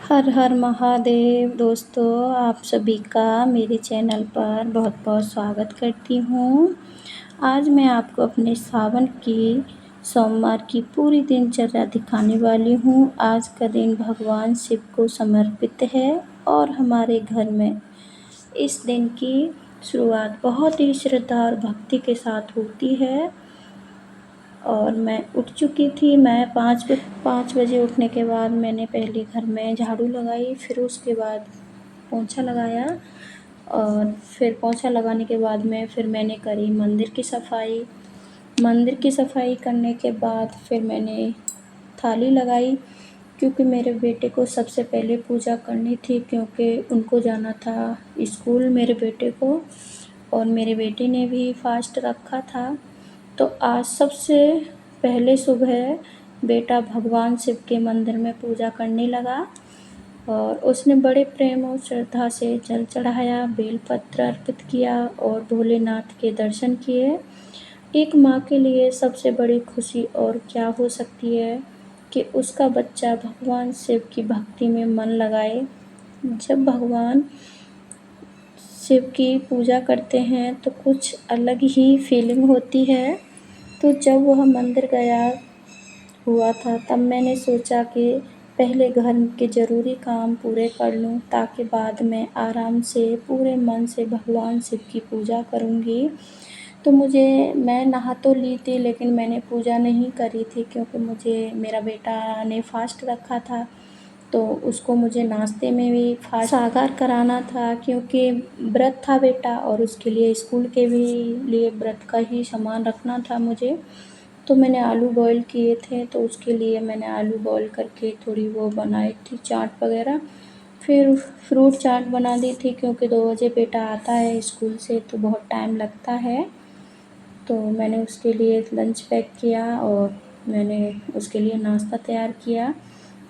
हर हर महादेव दोस्तों, आप सभी का मेरे चैनल पर बहुत बहुत स्वागत करती हूँ। आज मैं आपको अपने सावन की सोमवार की पूरी दिनचर्या दिखाने वाली हूँ। आज का दिन भगवान शिव को समर्पित है और हमारे घर में इस दिन की शुरुआत बहुत ही श्रद्धा और भक्ति के साथ होती है। और मैं उठ चुकी थी। मैं 5 बजे उठने के बाद मैंने पहले घर में झाड़ू लगाई, फिर उसके बाद पोंछा लगाया और फिर पोंछा लगाने के बाद फिर मैंने करी मंदिर की सफाई। मंदिर की सफाई करने के बाद फिर मैंने थाली लगाई, क्योंकि मेरे बेटे को सबसे पहले पूजा करनी थी, क्योंकि उनको जाना था स्कूल मेरे बेटे को, और मेरे बेटे ने भी फास्ट रखा था। तो आज सबसे पहले सुबह बेटा भगवान शिव के मंदिर में पूजा करने लगा और उसने बड़े प्रेम और श्रद्धा से जल चढ़ाया, बेलपत्र अर्पित किया और भोलेनाथ के दर्शन किए। एक माँ के लिए सबसे बड़ी खुशी और क्या हो सकती है कि उसका बच्चा भगवान शिव की भक्ति में मन लगाए। जब भगवान शिव की पूजा करते हैं तो कुछ अलग ही फीलिंग होती है। तो जब वह मंदिर गया हुआ था, तब मैंने सोचा कि पहले घर के ज़रूरी काम पूरे कर लूँ, ताकि बाद में आराम से पूरे मन से भगवान शिव की पूजा करूँगी। तो मैं नहा तो ली थी, लेकिन मैंने पूजा नहीं करी थी, क्योंकि मेरा बेटा ने फास्ट रखा था, तो उसको मुझे नाश्ते में भी फास्ट सागर कराना था, क्योंकि व्रत था बेटा और उसके लिए स्कूल के भी लिए व्रत का ही सामान रखना था मुझे। तो मैंने आलू बॉयल किए थे, तो उसके लिए मैंने आलू बॉयल करके थोड़ी वो बनाई थी चाट वगैरह। फिर फ्रूट चाट बना दी थी, क्योंकि 2 बजे बेटा आता है स्कूल से तो बहुत टाइम लगता है। तो मैंने उसके लिए लंच पैक किया और मैंने उसके लिए नाश्ता तैयार किया।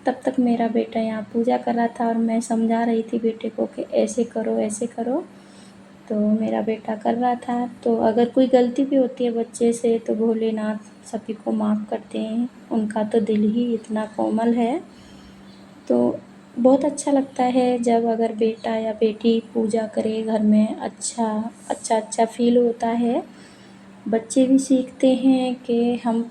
तब तक मेरा बेटा यहाँ पूजा कर रहा था और मैं समझा रही थी बेटे को कि ऐसे करो ऐसे करो। तो मेरा बेटा कर रहा था। तो अगर कोई गलती भी होती है बच्चे से तो भोलेनाथ सभी को माफ़ करते हैं, उनका तो दिल ही इतना कोमल है। तो बहुत अच्छा लगता है जब अगर बेटा या बेटी पूजा करे घर में, अच्छा फील होता है। बच्चे भी सीखते हैं कि हम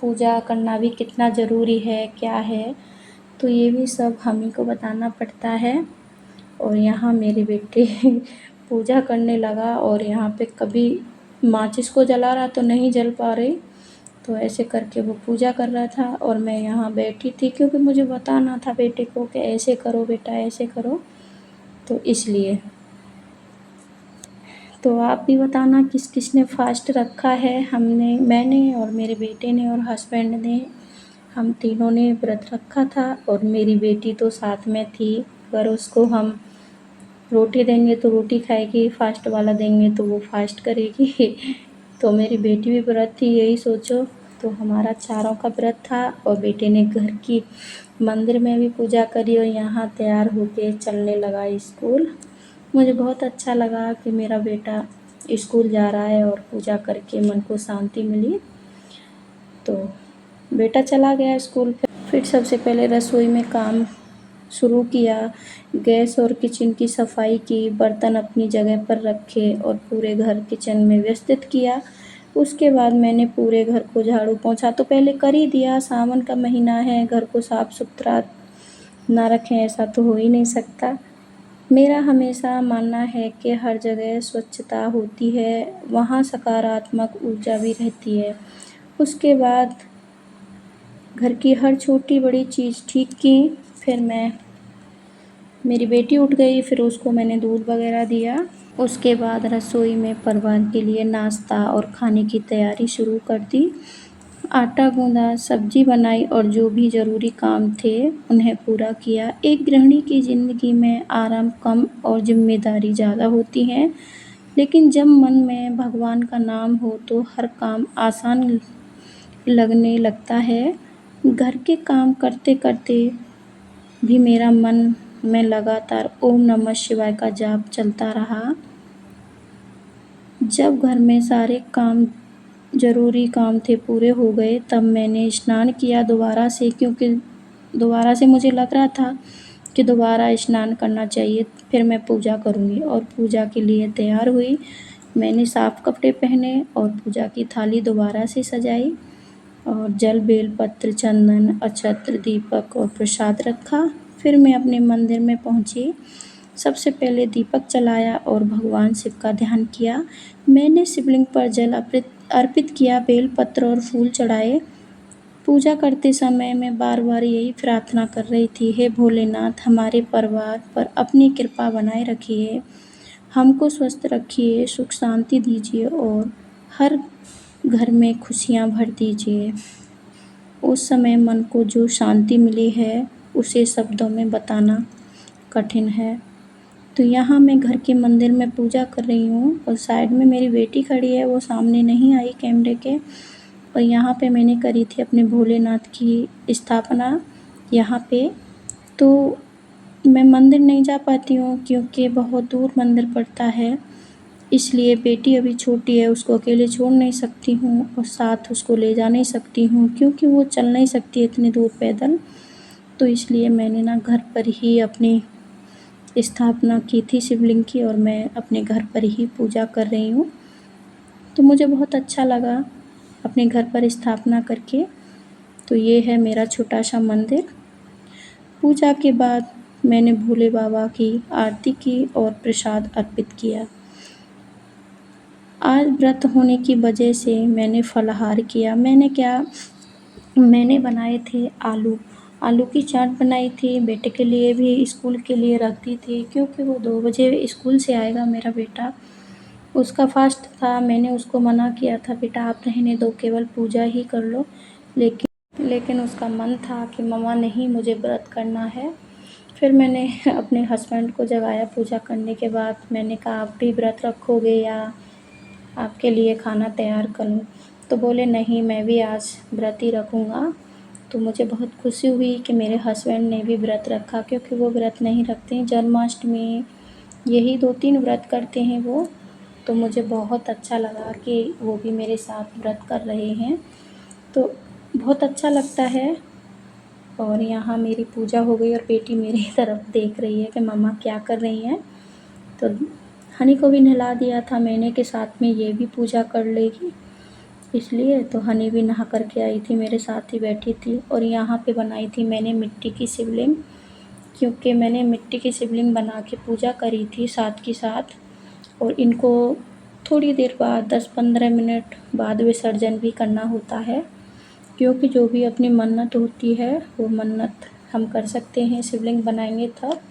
पूजा करना भी कितना ज़रूरी है, क्या है। तो ये भी सब हम ही को बताना पड़ता है। और यहाँ मेरे बेटे पूजा करने लगा और यहाँ पे कभी माचिस को जला रहा तो नहीं जल पा रही, तो ऐसे करके वो पूजा कर रहा था और मैं यहाँ बैठी थी, क्योंकि मुझे बताना था बेटे को कि ऐसे करो बेटा ऐसे करो, तो इसलिए। तो आप भी बताना किस किस ने फास्ट रखा है। मैंने और मेरे बेटे ने और हस्बैंड ने, हम तीनों ने व्रत रखा था और मेरी बेटी तो साथ में थी। अगर उसको हम रोटी देंगे तो रोटी खाएगी, फास्ट वाला देंगे तो वो फास्ट करेगी। तो मेरी बेटी भी व्रत थी, यही सोचो। तो हमारा चारों का व्रत था और बेटे ने घर की मंदिर में भी पूजा करी और यहाँ तैयार होके चलने लगा स्कूल। मुझे बहुत अच्छा लगा कि मेरा बेटा स्कूल जा रहा है और पूजा करके मन को शांति मिली। तो बेटा चला गया स्कूल। फिर सबसे पहले रसोई में काम शुरू किया। गैस और किचन की सफाई की, बर्तन अपनी जगह पर रखे और पूरे घर किचन में व्यवस्थित किया। उसके बाद मैंने पूरे घर को झाड़ू पोंछा तो पहले कर ही दिया। सावन का महीना है, घर को साफ सुथरा ना रखें ऐसा तो हो ही नहीं सकता। मेरा हमेशा मानना है कि हर जगह स्वच्छता होती है, वहाँ सकारात्मक ऊर्जा भी रहती है। उसके बाद घर की हर छोटी बड़ी चीज़ ठीक की। फिर मेरी बेटी उठ गई, फिर उसको मैंने दूध वगैरह दिया। उसके बाद रसोई में परिवार के लिए नाश्ता और खाने की तैयारी शुरू कर दी। आटा गूँधा, सब्जी बनाई और जो भी ज़रूरी काम थे उन्हें पूरा किया। एक गृहिणी की ज़िंदगी में आराम कम और जिम्मेदारी ज़्यादा होती है, लेकिन जब मन में भगवान का नाम हो तो हर काम आसान लगने लगता है। घर के काम करते करते भी मेरा मन में लगातार ओम नमः शिवाय का जाप चलता रहा। जब घर में सारे ज़रूरी काम थे पूरे हो गए, तब मैंने स्नान किया दोबारा से, क्योंकि दोबारा से मुझे लग रहा था कि दोबारा स्नान करना चाहिए, फिर मैं पूजा करूँगी। और पूजा के लिए तैयार हुई। मैंने साफ कपड़े पहने और पूजा की थाली दोबारा से सजाई और जल, बेलपत्र, चंदन, अक्षत्र, दीपक और प्रसाद रखा। फिर मैं अपने मंदिर में पहुँची। सबसे पहले दीपक जलाया और भगवान शिव का ध्यान किया। मैंने शिवलिंग पर जल अर्पित किया, बेलपत्र और फूल चढ़ाए। पूजा करते समय मैं बार-बार यही प्रार्थना कर रही थी, हे भोलेनाथ, हमारे परिवार पर अपनी कृपा बनाए रखिए, हमको स्वस्थ रखिए, सुख शांति दीजिए और हर घर में खुशियाँ भर दीजिए। उस समय मन को जो शांति मिली है, उसे शब्दों में बताना कठिन है। तो यहाँ मैं घर के मंदिर में पूजा कर रही हूँ और साइड में मेरी बेटी खड़ी है, वो सामने नहीं आई कैमरे के। और यहाँ पे मैंने करी थी अपने भोलेनाथ की स्थापना यहाँ पे। तो मैं मंदिर नहीं जा पाती हूँ क्योंकि बहुत दूर मंदिर पड़ता है, इसलिए बेटी अभी छोटी है, उसको अकेले छोड़ नहीं सकती हूँ और साथ उसको ले जा नहीं सकती हूँ क्योंकि वो चल नहीं सकती है इतनी दूर पैदल। तो इसलिए मैंने ना घर पर ही अपनी स्थापना की थी शिवलिंग की और मैं अपने घर पर ही पूजा कर रही हूँ। तो मुझे बहुत अच्छा लगा अपने घर पर स्थापना करके। तो ये है मेरा छोटा-सा मंदिर। पूजा के बाद मैंने भोले बाबा की आरती की और प्रसाद अर्पित किया। आज व्रत होने की वजह से मैंने फलाहार किया। मैंने बनाए थे आलू की चाट बनाई थी, बेटे के लिए भी स्कूल के लिए रख दी थी क्योंकि वो 2 बजे स्कूल से आएगा मेरा बेटा। उसका फ़ास्ट था, मैंने उसको मना किया था, बेटा आप रहने दो, केवल पूजा ही कर लो। लेकिन उसका मन था कि मम्मा नहीं, मुझे व्रत करना है। फिर मैंने अपने हस्बैंड को जगाया पूजा करने के बाद। मैंने कहा आप भी व्रत रखोगे या आपके लिए खाना तैयार करूँ? तो बोले नहीं, मैं भी आज व्रत ही रखूँगा। तो मुझे बहुत खुशी हुई कि मेरे हस्बैंड ने भी व्रत रखा क्योंकि वो व्रत नहीं रखते हैं। जन्माष्टमी, यही 2-3 व्रत करते हैं वो। तो मुझे बहुत अच्छा लगा कि वो भी मेरे साथ व्रत कर रहे हैं, तो बहुत अच्छा लगता है। और यहाँ मेरी पूजा हो गई और बेटी मेरी तरफ देख रही है कि मम्मा क्या कर रही हैं। तो हनी को भी नहला दिया था मैंने कि साथ में ये भी पूजा कर लेगी, इसलिए तो हनी भी नहा कर के आई थी, मेरे साथ ही बैठी थी। और यहाँ पे बनाई थी मैंने मिट्टी की शिवलिंग, क्योंकि मैंने मिट्टी की शिवलिंग बना के पूजा करी थी साथ के साथ। और इनको थोड़ी देर बाद 10-15 मिनट बाद विसर्जन भी करना होता है, क्योंकि जो भी अपनी मन्नत होती है वो मन्नत हम कर सकते हैं शिवलिंग बनाएंगे तब।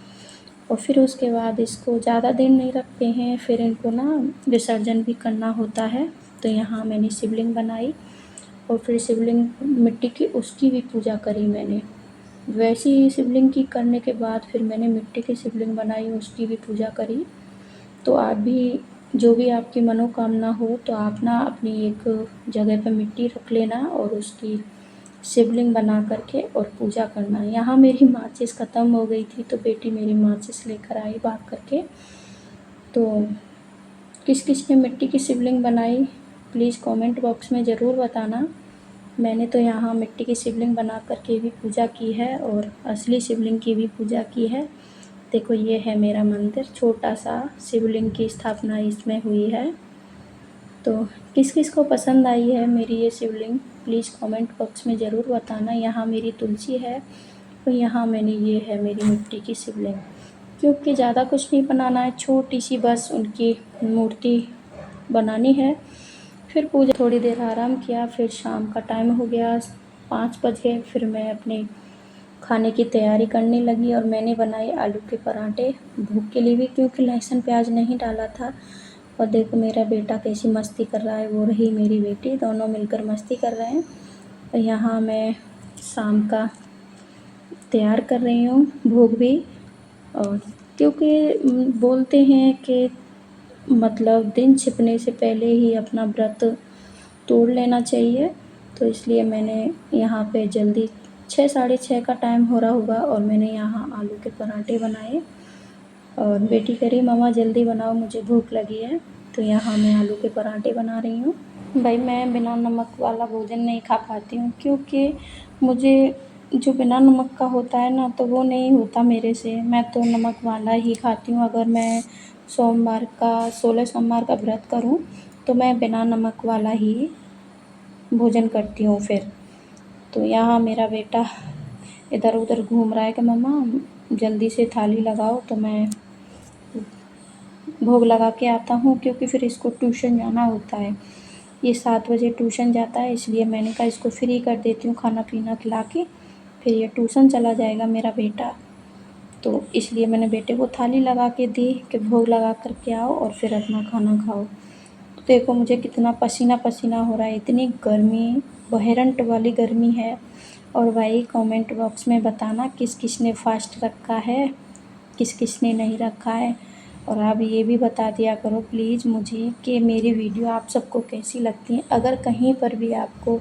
और फिर उसके बाद इसको ज़्यादा दिन नहीं रखते हैं, फिर इनको ना विसर्जन भी करना होता है। तो यहाँ मैंने शिवलिंग बनाई और फिर शिवलिंग मिट्टी की उसकी भी पूजा करी मैंने। वैसी ही शिवलिंग की करने के बाद फिर मैंने मिट्टी की शिवलिंग बनाई, उसकी भी पूजा करी। तो आप भी, जो भी आपकी मनोकामना हो, तो आप ना अपनी एक जगह पे मिट्टी रख लेना और उसकी शिवलिंग बना करके और पूजा करना। यहाँ मेरी माचिस ख़त्म हो गई थी तो बेटी मेरी माचिस लेकर आई भाग करके। तो किस किस ने मिट्टी की शिवलिंग बनाई प्लीज़ कमेंट बॉक्स में ज़रूर बताना। मैंने तो यहाँ मिट्टी की शिवलिंग बना करके भी पूजा की है और असली शिवलिंग की भी पूजा की है। देखो ये है मेरा मंदिर, छोटा सा शिवलिंग की स्थापना इसमें हुई है। तो किस किस को पसंद आई है मेरी ये शिवलिंग प्लीज़ कमेंट बॉक्स में ज़रूर बताना। यहाँ मेरी तुलसी है और यहाँ ये है मेरी मिट्टी की शिवलिंग। क्योंकि ज़्यादा कुछ नहीं बनाना है, छोटी सी बस उनकी मूर्ति बनानी है। फिर पूजा, थोड़ी देर आराम किया, फिर शाम का टाइम हो गया 5 बजे। फिर मैं अपने खाने की तैयारी करने लगी और मैंने बनाए आलू के पराठे भूख के लिए भी, क्योंकि लहसुन प्याज नहीं डाला था। और देखो मेरा बेटा कैसी मस्ती कर रहा है, वो रही मेरी बेटी, दोनों मिलकर मस्ती कर रहे हैं। और यहाँ मैं शाम का तैयार कर रही हूँ भोग भी। और क्योंकि बोलते हैं कि मतलब दिन छिपने से पहले ही अपना व्रत तोड़ लेना चाहिए, तो इसलिए मैंने यहाँ पे जल्दी 6 साढ़े 6 का टाइम हो रहा होगा और मैंने यहाँ आलू के पराठे बनाए। और बेटी कह रही मम्मा जल्दी बनाओ मुझे भूख लगी है, तो यहाँ मैं आलू के पराठे बना रही हूँ। भाई मैं बिना नमक वाला भोजन नहीं खा पाती हूँ, क्योंकि मुझे जो बिना नमक का होता है ना, तो वो नहीं होता मेरे से। मैं तो नमक वाला ही खाती हूँ। अगर मैं 16 सोमवार का व्रत करूँ तो मैं बिना नमक वाला ही भोजन करती हूँ फिर। तो यहाँ मेरा बेटा इधर उधर घूम रहा है कि मम्मा जल्दी से थाली लगाओ, तो मैं भोग लगा के आता हूँ, क्योंकि फिर इसको ट्यूशन जाना होता है। ये 7 बजे ट्यूशन जाता है, इसलिए मैंने कहा इसको फ्री कर देती हूँ खाना पीना खिला के, फिर ये ट्यूशन चला जाएगा मेरा बेटा। तो इसलिए मैंने बेटे को थाली लगा के दी कि भोग लगा कर के आओ और फिर अपना खाना खाओ। तो देखो मुझे कितना पसीना पसीना हो रहा है, इतनी गर्मी, बहेरंट वाली गर्मी है। और भाई कमेंट बॉक्स में बताना किस किस ने फास्ट रखा है, किस किस ने नहीं रखा है। और आप ये भी बता दिया करो प्लीज़ मुझे कि मेरी वीडियो आप सबको कैसी लगती है। अगर कहीं पर भी आपको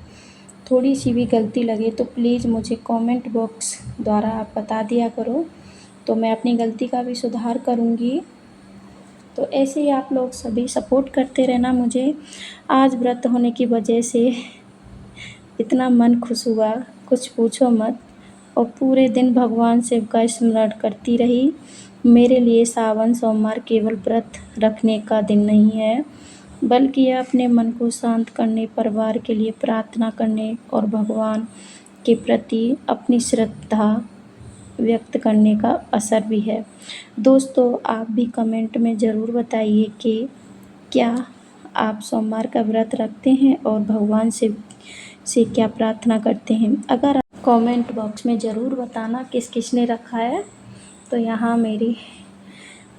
थोड़ी सी भी गलती लगे तो प्लीज़ मुझे कमेंट बॉक्स द्वारा आप बता दिया करो, तो मैं अपनी गलती का भी सुधार करूँगी। तो ऐसे ही आप लोग सभी सपोर्ट करते रहना मुझे। आज व्रत होने की वजह से इतना मन खुश हुआ, कुछ पूछो मत। और पूरे दिन भगवान शिव का स्मरण करती रही। मेरे लिए सावन सोमवार केवल व्रत रखने का दिन नहीं है, बल्कि यह अपने मन को शांत करने, परिवार के लिए प्रार्थना करने और भगवान के प्रति अपनी श्रद्धा व्यक्त करने का असर भी है। दोस्तों आप भी कमेंट में ज़रूर बताइए कि क्या आप सोमवार का व्रत रखते हैं और भगवान से क्या प्रार्थना करते हैं। अगर आप कमेंट बॉक्स में ज़रूर बताना किस किस ने रखा है। तो यहाँ मेरी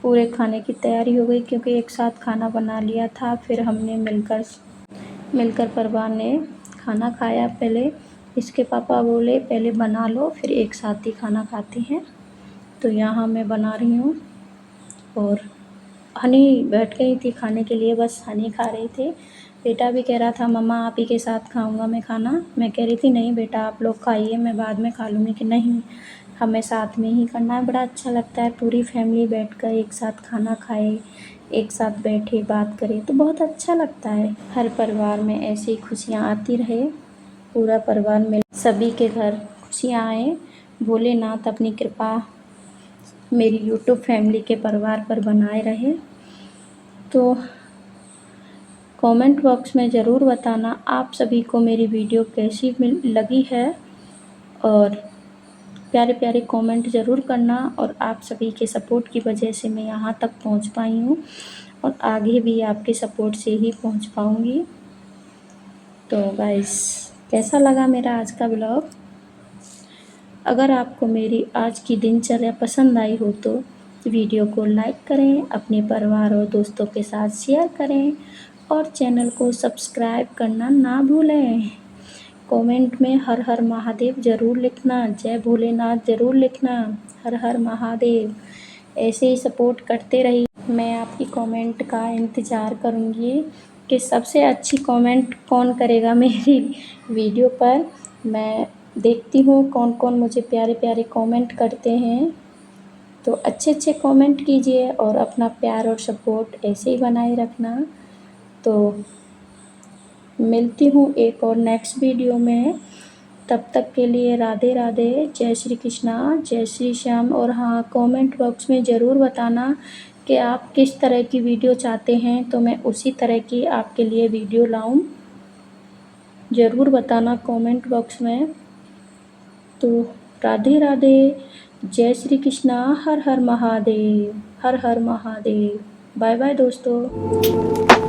पूरे खाने की तैयारी हो गई, क्योंकि एक साथ खाना बना लिया था, फिर हमने मिलकर परिवार ने खाना खाया। पहले इसके पापा बोले पहले बना लो फिर एक साथ ही खाना खाते हैं। तो यहाँ मैं बना रही हूँ और हनी बैठ गई थी खाने के लिए, बस हनी खा रहे थे। बेटा भी कह रहा था मम्मा आप ही के साथ खाऊंगा मैं खाना। मैं कह रही थी नहीं बेटा आप लोग खाइए, मैं बाद में खा लूँगी। कि नहीं हमें साथ में ही करना है। बड़ा अच्छा लगता है पूरी फैमिली बैठकर एक साथ खाना खाए, एक साथ बैठे बात करें, तो बहुत अच्छा लगता है। हर परिवार में ऐसी ही खुशियाँ आती रहे, पूरा परिवार में सभी के घर खुशियाँ आए। भोलेनाथ अपनी कृपा मेरी यूट्यूब फैमिली के परिवार पर बनाए रहे। तो कमेंट बॉक्स में ज़रूर बताना आप सभी को मेरी वीडियो कैसी लगी है, और प्यारे प्यारे कमेंट ज़रूर करना। और आप सभी के सपोर्ट की वजह से मैं यहाँ तक पहुँच पाई हूँ, और आगे भी आपके सपोर्ट से ही पहुँच पाऊँगी। तो गाइस कैसा लगा मेरा आज का ब्लॉग। अगर आपको मेरी आज की दिनचर्या पसंद आई हो तो वीडियो को लाइक करें, अपने परिवार और दोस्तों के साथ शेयर करें, और चैनल को सब्सक्राइब करना ना भूलें। कमेंट में हर हर महादेव ज़रूर लिखना, जय भोलेनाथ ज़रूर लिखना, हर हर महादेव। ऐसे ही सपोर्ट करते रहिए। मैं आपकी कमेंट का इंतज़ार करूँगी कि सबसे अच्छी कमेंट कौन करेगा मेरी वीडियो पर। मैं देखती हूँ कौन कौन मुझे प्यारे प्यारे कमेंट करते हैं। तो अच्छे अच्छे कमेंट कीजिए और अपना प्यार और सपोर्ट ऐसे ही बनाए रखना। तो मिलती हूँ एक और नेक्स्ट वीडियो में, तब तक के लिए राधे राधे, जय श्री कृष्णा, जय श्री श्याम। और हाँ कमेंट बॉक्स में ज़रूर बताना कि आप किस तरह की वीडियो चाहते हैं, तो मैं उसी तरह की आपके लिए वीडियो लाऊं। ज़रूर बताना कमेंट बॉक्स में। तो राधे राधे, जय श्री कृष्णा, हर हर महादेव, हर हर महादेव। बाय बाय दोस्तों।